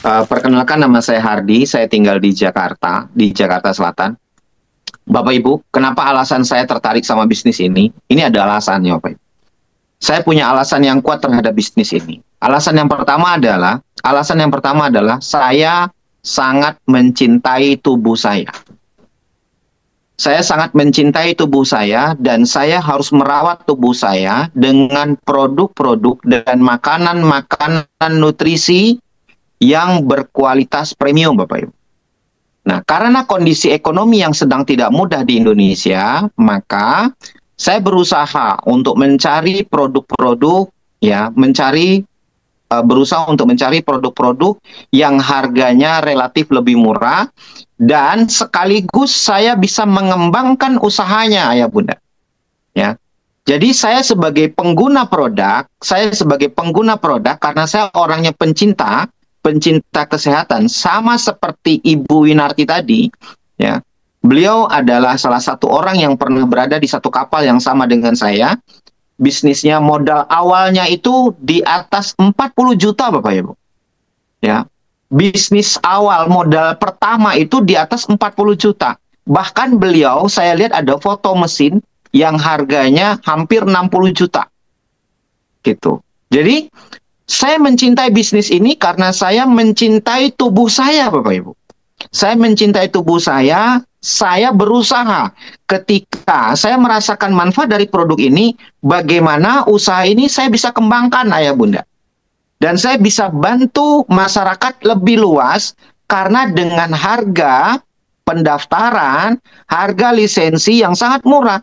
Perkenalkan, nama saya Hardi, saya tinggal di Jakarta Selatan. Bapak Ibu, kenapa alasan saya tertarik sama bisnis ini? Ini ada alasannya, Bapak Ibu. Saya punya alasan yang kuat terhadap bisnis ini. Alasan yang pertama adalah saya sangat mencintai tubuh saya. Saya sangat mencintai tubuh saya dan saya harus merawat tubuh saya dengan produk-produk dan makanan-makanan nutrisi yang berkualitas premium, Bapak Ibu. Nah, karena kondisi ekonomi yang sedang tidak mudah di Indonesia, maka saya berusaha untuk mencari produk-produk, berusaha untuk mencari produk-produk yang harganya relatif lebih murah dan sekaligus saya bisa mengembangkan usahanya, Ayah Bunda. Ya. Jadi saya sebagai pengguna produk karena saya orangnya pencinta kesehatan, sama seperti Ibu Winarti tadi, ya. Beliau adalah salah satu orang yang pernah berada di satu kapal yang sama dengan saya. Bisnisnya modal awalnya itu di atas 40 juta, Bapak Ibu. Ya. Bisnis awal modal pertama itu di atas 40 juta. Bahkan beliau, saya lihat ada foto mesin yang harganya hampir 60 juta. Gitu. Jadi, saya mencintai bisnis ini karena saya mencintai tubuh saya, Bapak Ibu. Saya mencintai tubuh saya berusaha. Ketika saya merasakan manfaat dari produk ini, bagaimana usaha ini saya bisa kembangkan, Ayah Bunda. Dan saya bisa bantu masyarakat lebih luas karena dengan harga pendaftaran, harga lisensi yang sangat murah,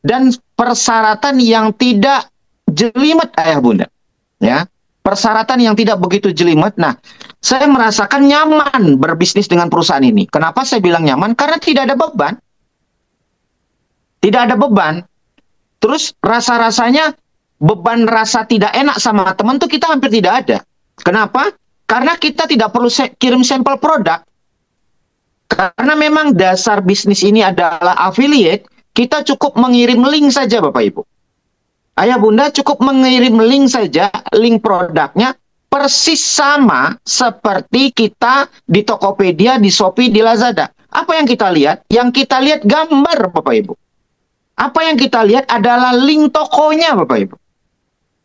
dan persyaratan yang tidak jelimet, Ayah Bunda. Ya. Persyaratan yang tidak begitu jelimet. Nah, saya merasakan nyaman berbisnis dengan perusahaan ini. Kenapa saya bilang nyaman? Karena tidak ada beban. Tidak ada beban. Terus rasa-rasanya beban rasa tidak enak sama teman tuh kita hampir tidak ada. Kenapa? Karena kita tidak perlu kirim sampel produk. Karena memang dasar bisnis ini adalah affiliate, kita cukup mengirim link saja, Bapak Ibu. Ayah Bunda cukup mengirim link saja, link produknya persis sama seperti kita di Tokopedia, di Shopee, di Lazada. Apa yang kita lihat? Yang kita lihat gambar, Bapak Ibu. Apa yang kita lihat adalah link tokonya, Bapak Ibu.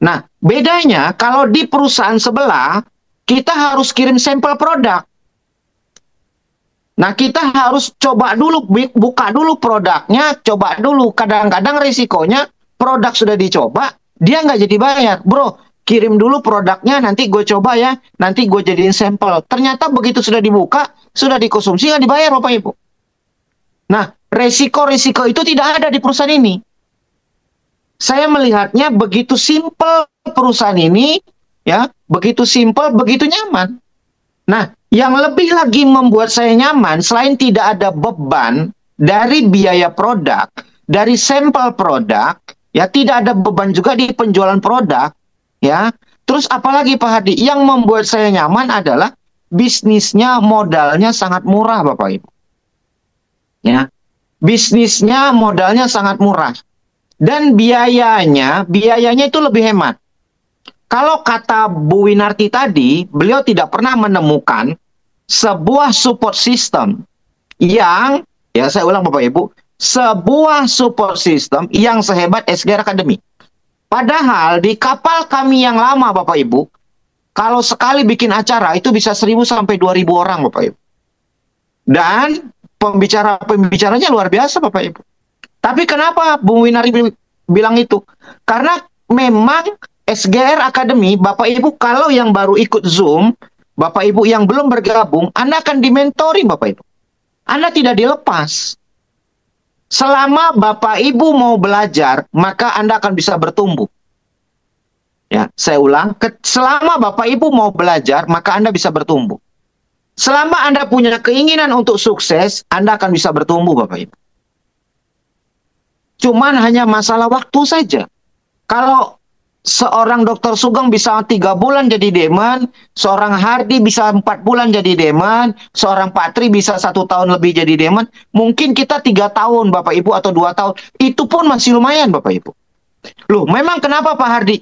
Nah, bedanya kalau di perusahaan sebelah, kita harus kirim sampel produk. Nah, kita harus coba dulu, buka dulu produknya, coba dulu. Kadang-kadang risikonya, produk sudah dicoba, dia nggak jadi bayar. Bro, kirim dulu produknya, nanti gue coba ya, nanti gue jadiin sampel. Ternyata begitu sudah dibuka, sudah dikonsumsi, nggak dibayar, Bapak Ibu. Nah, resiko-resiko itu tidak ada di perusahaan ini. Saya melihatnya begitu simpel perusahaan ini, ya, begitu simpel, begitu nyaman. Nah, yang lebih lagi membuat saya nyaman, selain tidak ada beban dari biaya produk, dari sampel produk, ya, tidak ada beban juga di penjualan produk, ya. Terus apalagi Pak Hadi, yang membuat saya nyaman adalah bisnisnya modalnya sangat murah, Bapak Ibu. Ya. Bisnisnya modalnya sangat murah. Dan biayanya itu lebih hemat. Kalau kata Bu Winarti tadi, beliau tidak pernah menemukan sebuah support system yang, ya saya ulang Bapak Ibu, sebuah support system yang sehebat SGR Academy. Padahal di kapal kami yang lama, Bapak Ibu, kalau sekali bikin acara itu bisa 1.000 sampai 2.000 orang, Bapak Ibu. Dan pembicaranya luar biasa, Bapak Ibu. Tapi kenapa Bu Winarti bilang itu? Karena memang SGR Academy, Bapak Ibu, kalau yang baru ikut Zoom, Bapak Ibu yang belum bergabung, Anda akan dimentori, Bapak Ibu. Anda tidak dilepas. Selama Bapak Ibu mau belajar, maka Anda akan bisa bertumbuh. Ya, saya ulang, selama Bapak Ibu mau belajar, maka Anda bisa bertumbuh. Selama Anda punya keinginan untuk sukses, Anda akan bisa bertumbuh, Bapak Ibu. Cuman hanya masalah waktu saja. Kalau seorang Dokter Sugeng bisa 3 bulan jadi Deman, seorang Hardi bisa 4 bulan jadi Deman, seorang Pak Tri bisa 1 tahun lebih jadi Deman, mungkin kita 3 tahun, Bapak Ibu, atau 2 tahun. Itu pun masih lumayan, Bapak Ibu. Loh, memang kenapa Pak Hardi?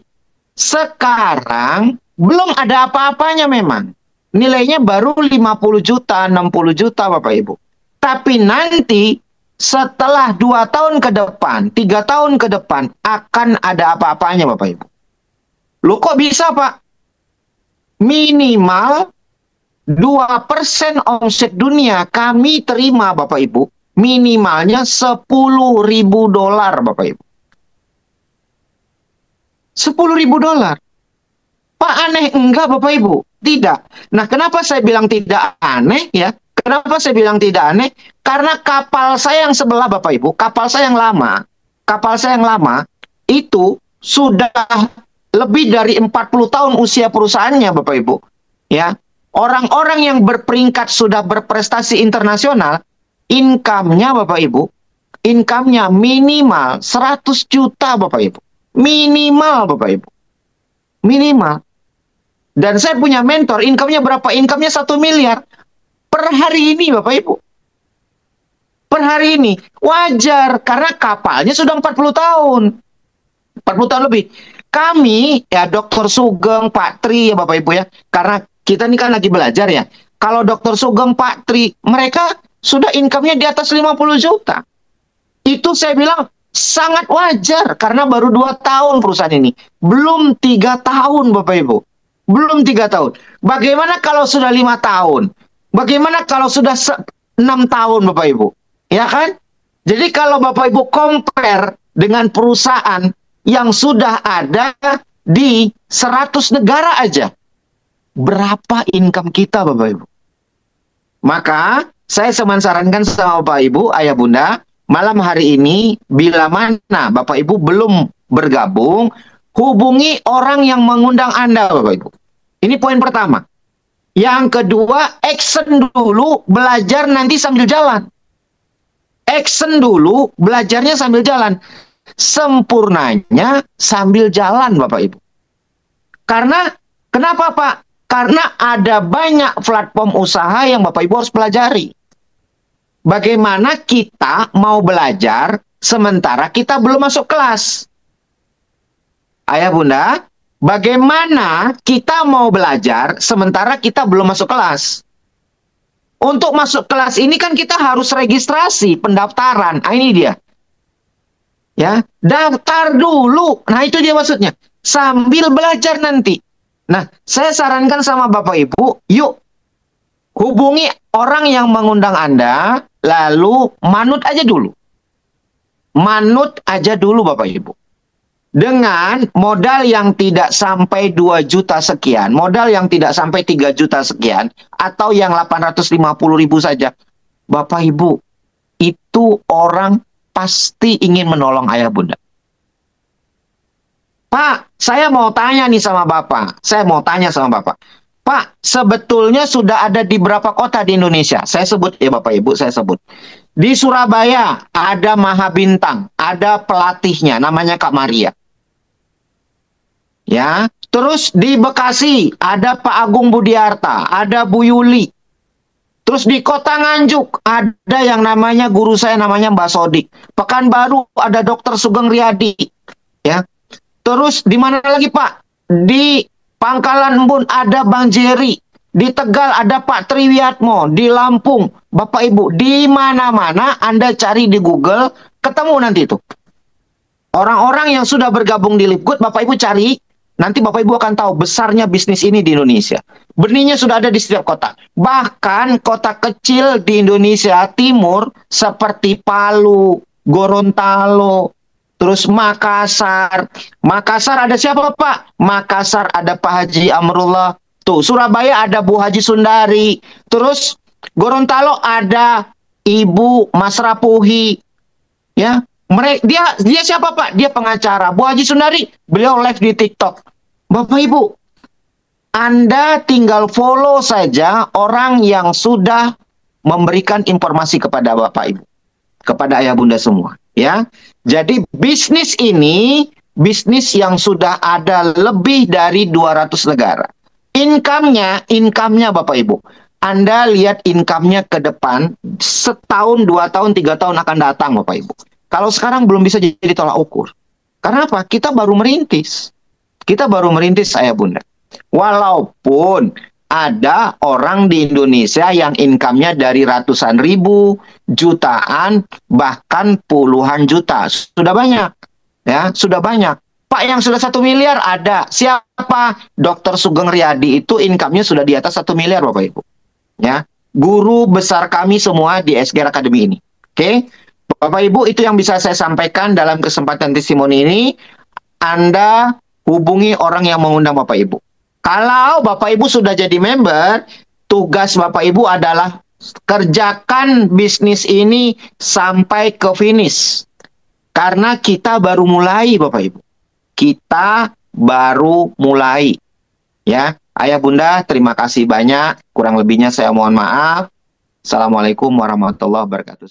Sekarang belum ada apa-apanya memang. nilainya baru 50 juta, 60 juta Bapak Ibu. Tapi nanti setelah 2 tahun ke depan, 3 tahun ke depan akan ada apa-apanya Bapak Ibu. Loh kok bisa Pak? Minimal 2% omset dunia kami terima Bapak Ibu. Minimalnya $10.000 Bapak Ibu. $10.000. Pak, aneh enggak Bapak Ibu? Tidak. Nah, kenapa saya bilang tidak aneh ya? Kenapa saya bilang tidak aneh? Karena kapal saya yang sebelah Bapak Ibu, kapal saya yang lama, itu sudah lebih dari 40 tahun usia perusahaannya Bapak Ibu. Ya, orang-orang yang berperingkat sudah berprestasi internasional, income-nya Bapak Ibu, income-nya minimal 100 juta Bapak Ibu. Minimal Bapak Ibu. Minimal. Dan saya punya mentor, income-nya berapa? Income-nya 1 miliar. Per hari ini Bapak Ibu. Per hari ini. Wajar, karena kapalnya sudah 40 tahun. 40 tahun lebih. Kami, ya Dr. Sugeng, Pak Tri, ya Bapak Ibu ya. Karena kita ini kan lagi belajar ya. Kalau Dr. Sugeng, Pak Tri, mereka sudah income-nya di atas 50 juta. Itu saya bilang sangat wajar. Karena baru 2 tahun perusahaan ini. Belum 3 tahun Bapak Ibu. Belum 3 tahun. Bagaimana kalau sudah 5 tahun? Bagaimana kalau sudah 6 tahun Bapak Ibu? Ya kan? Jadi kalau Bapak Ibu compare dengan perusahaan yang sudah ada di 100 negara aja. Berapa income kita Bapak Ibu? Maka saya sarankan sama Bapak Ibu, Ayah Bunda, malam hari ini bila mana Bapak Ibu belum bergabung, hubungi orang yang mengundang Anda Bapak Ibu. Ini poin pertama. Yang kedua, action dulu, belajar nanti sambil jalan. Action dulu, belajarnya sambil jalan. Sempurnanya sambil jalan Bapak Ibu. Karena, kenapa Pak? Karena ada banyak platform usaha yang Bapak Ibu harus pelajari. Bagaimana kita mau belajar sementara kita belum masuk kelas? Ayah Bunda, bagaimana kita mau belajar sementara kita belum masuk kelas? Untuk masuk kelas ini kan kita harus registrasi, pendaftaran. Ah, ini dia. Ya, daftar dulu. Nah, itu dia maksudnya. Sambil belajar nanti. Nah, saya sarankan sama Bapak Ibu, yuk hubungi orang yang mengundang Anda, lalu manut aja dulu. Manut aja dulu Bapak Ibu. Dengan modal yang tidak sampai 2 juta sekian, modal yang tidak sampai 3 juta sekian, atau yang 850.000 saja, Bapak Ibu, itu orang pasti ingin menolong Ayah Bunda. Pak, saya mau tanya nih sama Bapak. Saya mau tanya sama Bapak. Pak, sebetulnya sudah ada di berapa kota di Indonesia? Saya sebut ya Bapak Ibu, saya sebut. Di Surabaya ada Mahabintang, ada pelatihnya namanya Kak Maria. Ya, terus di Bekasi ada Pak Agung Budiarta, ada Bu Yuli. Terus di Kota Nganjuk ada yang namanya guru saya namanya Mbak Sodik. Pekanbaru ada Dr. Sugeng Riyadi. Ya. Terus di mana lagi Pak? Di Pangkalan Embun ada Bang Jerry. Di Tegal ada Pak Triwiatmo. Di Lampung, Bapak Ibu, di mana-mana Anda cari di Google, ketemu nanti itu. Orang-orang yang sudah bergabung di Lipgood, Bapak Ibu cari. Nanti Bapak Ibu akan tahu besarnya bisnis ini di Indonesia. Benihnya sudah ada di setiap kota. Bahkan kota kecil di Indonesia Timur seperti Palu, Gorontalo, terus Makassar. Makassar ada siapa Pak? Makassar ada Pak Haji Amrullah. Tuh, Surabaya ada Bu Haji Sundari. Terus Gorontalo ada Ibu Mas Rapuhi. Ya. Dia siapa Pak? Dia pengacara. Bu Haji Sundari, beliau live di TikTok. Bapak Ibu, Anda tinggal follow saja orang yang sudah memberikan informasi kepada Bapak Ibu, kepada Ayah Bunda semua, ya. Jadi bisnis ini bisnis yang sudah ada lebih dari 200 negara. Income-nya Bapak Ibu. Anda lihat income-nya ke depan setahun, 2 tahun, 3 tahun akan datang Bapak Ibu. Kalau sekarang belum bisa jadi tolak ukur. Karena apa? Kita baru merintis. Kita baru merintis Ayah Bunda. Walaupun ada orang di Indonesia yang income-nya dari ratusan ribu, jutaan, bahkan puluhan juta. Sudah banyak. Ya, sudah banyak. Pak, yang sudah 1 miliar ada. Siapa? Dr. Sugeng Riyadi itu income-nya sudah di atas 1 miliar, Bapak Ibu. Ya, guru besar kami semua di SGR Academy ini. Oke, Bapak Ibu, itu yang bisa saya sampaikan dalam kesempatan testimoni ini. Anda hubungi orang yang mengundang Bapak Ibu. Kalau Bapak Ibu sudah jadi member, tugas Bapak Ibu adalah kerjakan bisnis ini sampai ke finish. Karena kita baru mulai, Bapak Ibu. Kita baru mulai. Ya, Ayah Bunda, terima kasih banyak. Kurang lebihnya saya mohon maaf. Assalamualaikum warahmatullahi wabarakatuh.